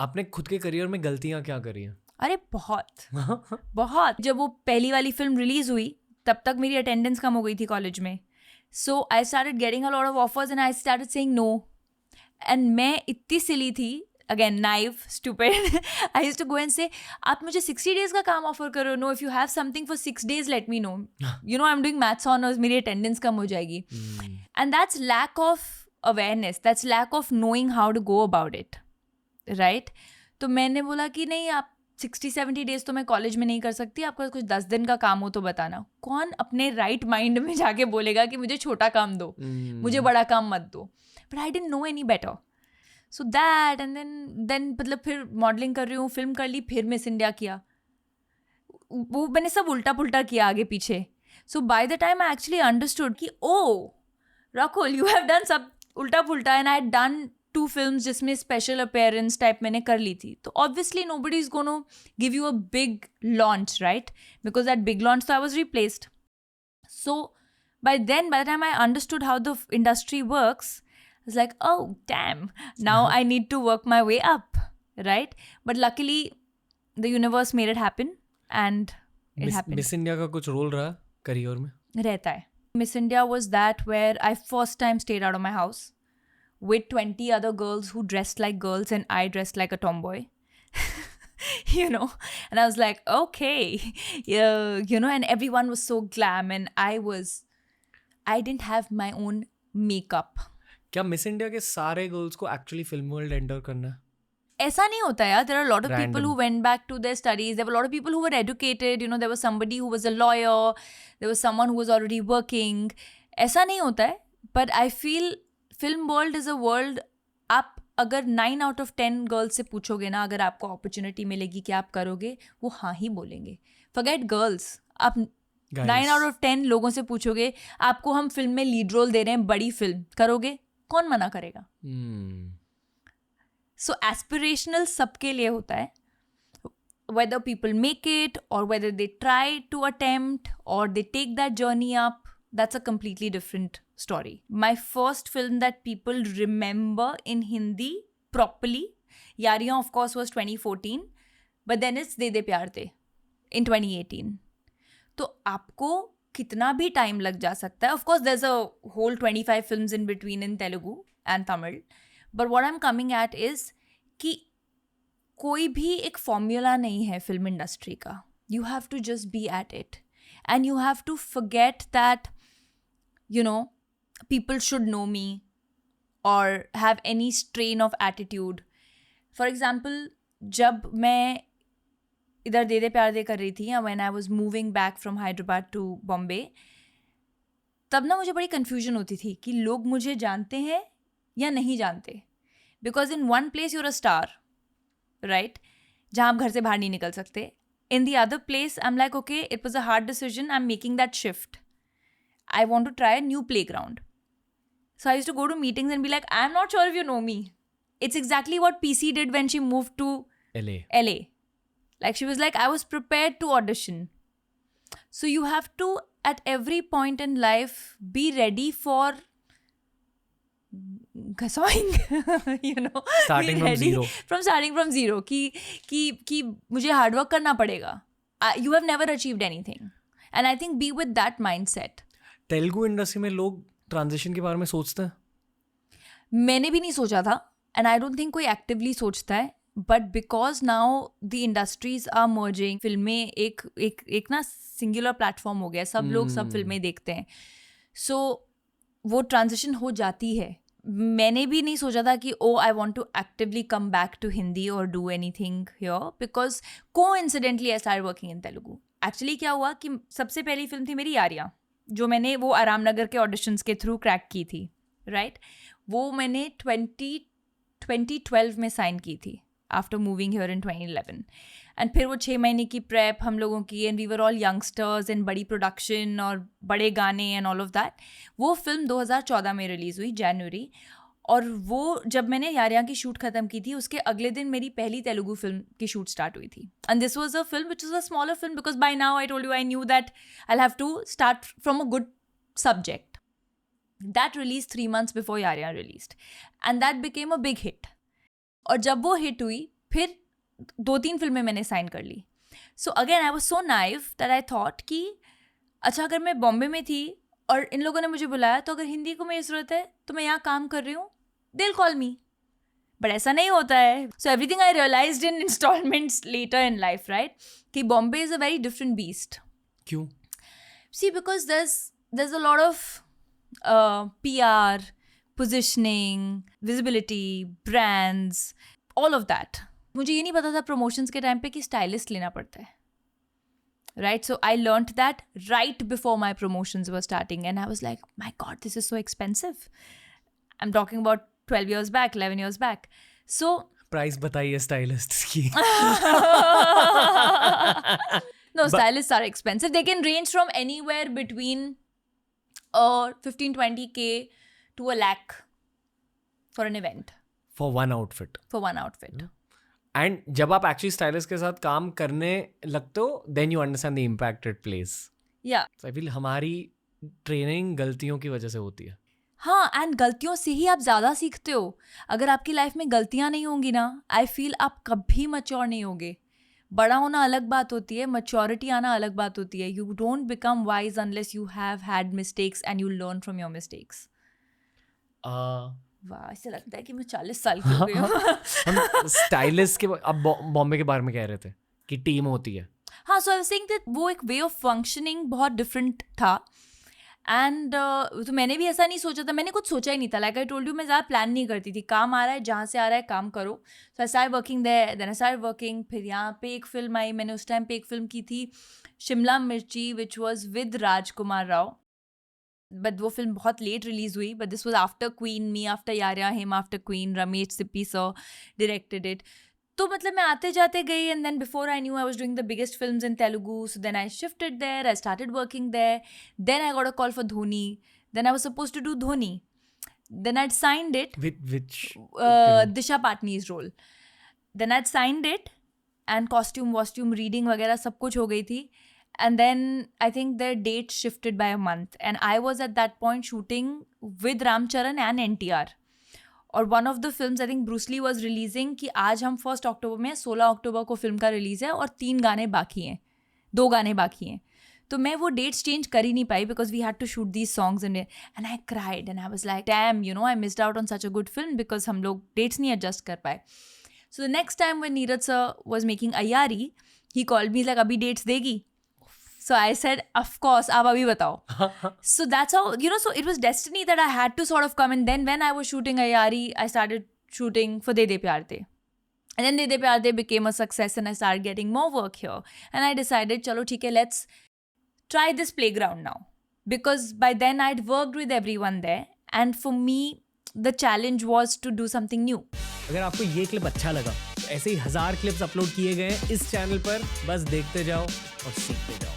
आपने खुद के करियर में गलतियां क्या करी हैं? अरे बहुत बहुत. जब वो पहली वाली फिल्म रिलीज हुई तब तक मेरी अटेंडेंस कम हो गई थी कॉलेज में. So I started getting a lot of offers and I started saying no. And मैं इतनी सिली थी, again naive, stupid. I used to go and say, आप मुझे 60 डेज का काम ऑफर करो. No, if you have something for 6 days let me know. You know, I am doing maths honours, मेरी अटेंडेंस कम हो जाएगी. And that's lack of awareness, that's lack of knowing how to go about it, right. तो मैंने बोला कि नहीं, आप 60-70 डेज तो मैं कॉलेज में नहीं कर सकती, आपका कुछ 10 दिन का काम हो तो बताना. कौन अपने राइट माइंड में जाके बोलेगा कि मुझे छोटा काम दो, मुझे बड़ा काम मत दो. But I didn't know any better. So that, and then मतलब फिर मॉडलिंग कर रही हूँ, फिल्म कर ली, फिर मिस इंडिया किया. वो मैंने सब उल्टा पुल्टा किया आगे पीछे. So by the time I actually understood कि oh Rakul, you have done सब उल्टा पुल्टा. And I had done 2 films जिसमें स्पेशल अपीयरेंस टाइप मैंने कर ली थी. तो obviously nobody is gonna give you a big launch, right, because that big launch, तो I was replaced. So by the time I understood how the industry works, I was like, oh damn, now I need to work my way up, right? But luckily the universe made it happen and it happened. Miss India का कुछ role रहा career में? रहता है. Miss India was that where I first time stayed out of my house with 20 other girls who dressed like girls and I dressed like a tomboy. You know, and I was like, okay, yeah, you know, and everyone was so glam and I didn't have my own makeup. क्या miss India के सारे girls को actually film world enter करना है? ऐसा नहीं होता यार. There are a lot of Random. people who went back to their studies. There were a lot of people who were educated. You know, there was somebody who was a lawyer. There was someone who was already working. ऐसा नहीं होता है. But I feel film world is a world. आप अगर 9 out of 10 girls से पूछोगे ना, अगर आपको अपॉर्चुनिटी मिलेगी कि आप करोगे, वो हाँ ही बोलेंगे. Forget girls. आप 9 out of 10 लोगों से पूछोगे, आपको हम फिल्म में लीड रोल दे रहे हैं, बड़ी फिल्म, करोगे? कौन मना करेगा? सो एस्पिरेशनल सबके लिए होता है. Whether people make it or whether they try to attempt or they take that journey up, that's a completely different story. My first film that people remember in Hindi properly, Yariyan of course was 2014, but then it's De De Pyar De in 2018. तो आपको कितना भी time लग जा सकता है. Of course there's a whole 25 films in between in Telugu and Tamil. But what I'm coming at is कि कोई भी एक फॉर्मूला नहीं है फिल्म इंडस्ट्री का. You have to just be at it. And you have to forget that, you know, people should know me or have any strain of attitude. For example, जब मैं इधर दे दे प्यार दे कर रही थी, when I was moving back from Hyderabad to Bombay, तब ना मुझे बड़ी confusion होती थी कि लोग मुझे जानते हैं या नहीं जानते. Because in one place you're a star, right? जहाँ आप घर से बाहर नहीं निकल सकते. In the other place, I'm like, okay, it was a hard decision. I'm making that shift. I want to try a new playground. So I used to go to meetings and be like, I'm not sure if you know me. It's exactly what PC did when she moved to LA. Like she was like, I was prepared to audition. So you have to, at every point in life, be ready for घसोइंग, you know, starting from zero कि मुझे hard work करना पड़ेगा. You have never achieved anything, and I think be with that mindset. Telugu industry में लोग transition के बारे में सोचते हैं? मैंने भी नहीं सोचा था, and I don't think कोई एक्टिवली सोचता है. But because now the industries are merging, फिल्में एक ना सिंगुलर प्लेटफॉर्म हो गया, सब लोग सब फिल्में देखते हैं. सो वो ट्रांजिशन हो जाती है. मैंने भी नहीं सोचा था कि I want to actively come back to Hindi और do anything here, because coincidentally I started working in Telugu. Actually क्या हुआ कि सबसे पहली फिल्म थी मेरी यारियां, जो मैंने वो आराम नगर के ऑडिशंस के थ्रू क्रैक की थी, राइट. वो मैंने 2012 में साइन की थी after moving here in 2011. And फिर वो 6 महीने की प्रेप हम लोगों की, and we were all youngsters and बड़ी प्रोडक्शन और बड़े गाने एंड ऑल ऑफ दैट. वो फिल्म 2014 में रिलीज़ हुई जनवरी. और वो जब मैंने यारियां की शूट ख़त्म की थी, उसके अगले दिन मेरी पहली तेलुगु फिल्म की शूट स्टार्ट हुई थी. And this was a film which was a smaller film, because by now I told you I knew that I have to start from a good subject. That release 3 months before Yaariyan released, and that became a big hit. और जब वो hit हुई, फिर 2-3 फिल्में मैंने sign कर ली. So again I was so naive that I thought कि अच्छा अगर मैं बॉम्बे में थी और इन लोगों ने मुझे बुलाया तो अगर हिंदी को मेरी ज़रूरत है तो मैं यहाँ काम कर रही हूँ, they'll call me. बट ऐसा नहीं होता है. So everything I realised in instalments later in life, right, कि Bombay is a very different beast. क्यों? See, because there's a lot of PR, positioning, visibility, brands, all of that. मुझे ये नहीं पता था promotions के टाइम पे कि stylist लेना पड़ता है. Right, so I learnt that right before my promotions were starting, and I was like, my God, this is so expensive. I'm talking about 12 years back, 11 years back. So price बताइए stylist की. No, stylists are expensive. They can range from anywhere between 15-20K to a lakh for an event. For one outfit. For one outfit. And जब आप actually stylist के साथ काम करने लगते हो then you understand the impact it place. Yeah. I feel हमारी training गलतियों की वजह से होती है. हाँ, एंड गलतियों से ही आप ज़्यादा सीखते हो. अगर आपकी लाइफ में गलतियाँ नहीं होंगी ना, आई फील आप कभी मैच्योर नहीं होगे. बड़ा होना अलग बात होती है, मैच्योरिटी आना अलग बात होती है. You don't become wise unless you have had mistakes and you learn from your mistakes. वाह, ऐसे लगता है कि मैं 40 साल की हो गई हूँ. हम स्टाइलिस्ट के अब बॉम्बे के बारे में कह रहे थे कि टीम होती है. हाँ, सो आई वाज सेइंग दैट वो एक वे ऑफ फंक्शनिंग बहुत डिफरेंट था. एंड तो मैंने भी ऐसा नहीं सोचा था, मैंने कुछ सोचा ही नहीं था. लाइक आई टोल्ड यू, मैं ज़्यादा प्लान नहीं करती थी. काम आ रहा है, जहाँ से आ रहा है काम करो. So I start working there, then I start working. फिर यहाँ पे एक फिल्म आई, मैंने उस टाइम पे एक फिल्म की थी Shimla Mirchi, which was with Rajkummar Rao. But वो फिल्म बहुत लेट रिलीज हुई. But this was after Queen, me after Yaariyan, him after Queen. Ramesh Sippy sir directed it. तो मतलब मैं आते जाते गई, and then before I knew I was doing the biggest films in Telugu. So then I shifted there, I started working there. Then I got a call for Dhoni. Then I was supposed to do Dhoni. Then I'd signed it. Which Disha Patni's role. Then I'd signed it, and costume, reading वगैरह सब कुछ हो गई थी. And then I think their date shifted by a month, and I was at that point shooting with Ram Charan and NTR. और one of the films I think Bruce Lee was releasing कि आज हम 1 अक्टूबर में, 16 अक्टूबर को film का release है और 2 गाने बाकी हैं. तो मैं वो डेट्स चेंज कर ही नहीं पाई because we had to shoot these songs and I cried and I was like damn, you know, I missed out on such a good film because हम लोग डेट्स नहीं एडजस्ट कर पाए. So the next time when Neeraj sir was making Aiyaary, he called me like, अभी dates देगी? So I said, of course, आप अभी बताओ. So that's how, you know, so it was destiny that I had to sort of come. And then when I was shooting Ayari, I started shooting for De De Pyar De. And then De De Pyar De became a success and I started getting more work here. And I decided, chalo, theek hai, let's try this playground now. Because by then I'd worked with everyone there. And for me, the challenge was to do something new. अगर आपको ये clip अच्छा लगा तो ऐसे ही 1000 clips upload किए गए हैं इस चैनल पर. बस देखते जाओ और सीखते जाओ.